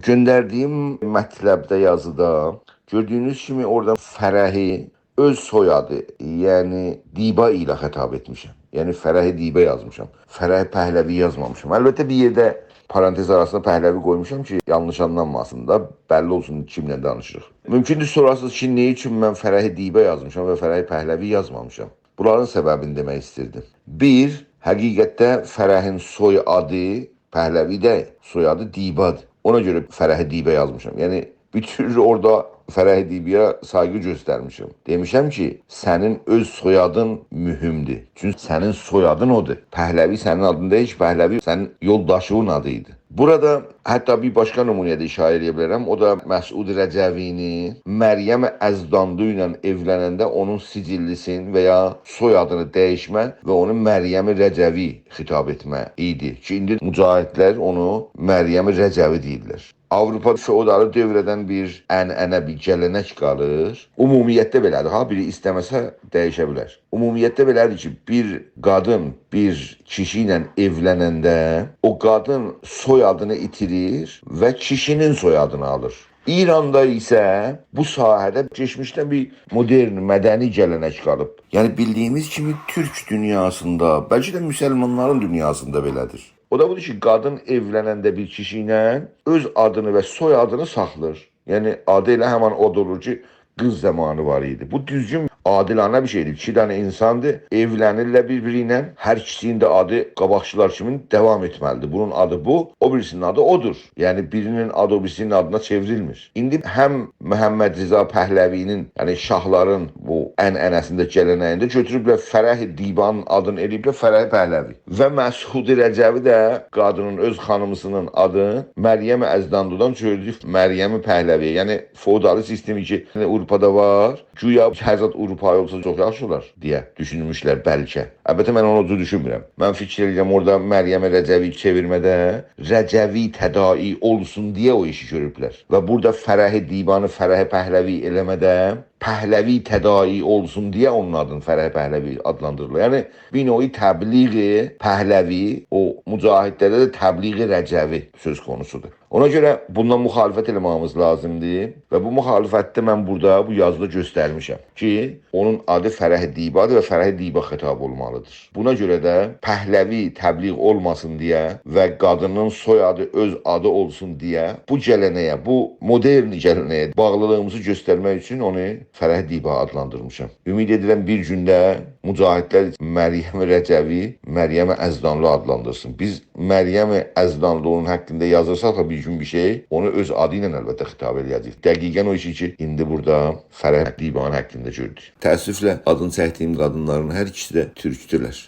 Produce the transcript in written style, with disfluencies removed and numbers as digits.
Göndərdiyim mətləbdə yazıda gördüyünüz kimi orada Fərəhi öz soyadı, yəni Diba ilə xətab etmişəm. Yəni Fərəhi Diba yazmışam. Fərəhi Pəhləvi yazmamışam. Əlbəttə bir yerdə parantez arasında Pəhləvi qoymuşam ki, yanlış anlanmasın da, bəlli olsun kimlə danışırıq. Mümkündür sorasınız ki, nə üçün mən Fərəhi Diba yazmışam və Fərəhi Pəhləvi yazmamışam? Bunların səbəbini demək istirdim. Bir, həqiqətdə Fərəhin soyadı Pəhləvi deyil, soyadı Dibadır. Ona görə Fərəhi Diba yazmışam. Yəni bütün orada Fərəhi Dibaya sayğı göstərmişim. Demişəm ki, sənin öz soyadın mühümdür. Çünki sənin soyadın odur. Pəhləvi sənin adın deyil ki, Pəhləvi sənin yoldaşının adıydı. Burada hətta bir başqa nümunədə işarə edə bilərəm. O da Məsud Rəcəvini Məryəm Əzdanlı ilə evlənəndə onun sicillisini və ya soyadını dəyişmə və onu Məryəm Rəcəvi xitab etmə idi. Ki, indi mücahidlər onu Məryəm Rəcəvi deyirlər. Avropa feodalı dövrədən bir ənənə, bir gələnək qalır. Ümumiyyətdə belədir. Ha, biri istəməsə dəyişə bilər. Ümumiyyətdə belədir ki, bir qadın bir kişi ilə evlənəndə o qadın soyadını itirir və kişinin soyadını alır. İranda isə bu sahədə keçmişdən bir modern, mədəni gələnək qalıb. Yəni bildiyimiz kimi türk dünyasında, bəlkə də müsəlmanların dünyasında belədir. O da budur ki, qadın evlənəndə bir kişi ilə öz adını və soyadını saxlayır. Yəni adı elə həman od olur ki, qız zamanı var idi. Bu düzgün adilanə bir şeydir. İki dənə insandır, evlənirlər bir-biri ilə. Hər ikisinin də adı qabaqçılar kimi davam etməlidir. Bunun adı bu, o birisinin adı odur. Yəni birinin adı o birisinin adına çevrilmir. İndi həm Məhəmməd Rza Pəhləvinin, yəni şahların bu ənənəsində, gələnəyində götürüblər Fərəhi Dibanın adını eləyiblər Fərəhi Pəhləvi. Və Məsud Rəcəvi də qadının öz xanımısının adı Məryəm Əzdanlıdan çevirib Məryəm Pəhləvi. Yəni feodal sistemi ki, Avropada var. Güya Həzrət Avropaya olsa çox yaxşı olar deyə düşünmüşlər bəlkə. Əlbəttə mən onu düşünmürəm. Mən fikir edirəm orada Məryəm Rəcəvi çevirmədə Rəcəvi tədai olsun deyə o işi görüblər. Və burada Fərəhi Dibanı Fərəhi Pəhləvi eləmədə Pəhləvi tədai olsun deyə onun adını Fərəhi Pəhləvi adlandırılır. Yəni bir növ təbliği Pəhləvi, o mücahidlərdə də təbliği Rəcəvi söz konusudur. Ona görə bundan müxalifət eləməyimiz lazımdır və bu müxalifətdə mən burada bu yazıda göstərmişəm ki, onun adı Fərəhi Dibadır və Fərəhi Diba xitab olmalıdır. Buna görə də Pəhləvi təbliğ olmasın deyə və qadının soyadı öz adı olsun deyə bu gələnəyə, bu modern gələnəyə bağlılığımızı göstərmək üçün onu Fərəhi Diba adlandırmışam. Ümid edirəm bir gündə mücahidlər Məryəm Rəcəvi, Məryəm Əzdanlı adlandırsın. Biz Məryəm Əzdanlı onun haqqında yazırsaq da bir gün bir şey, onu öz adı ilə əlbəttə xitab edəcəyik. Dəqiqən o işi ki, indi burada Fərəhi Dibanın haqqında gördük. Təəssüflə adını çəkdiyim qadınların hər ikisi də türkdürlər.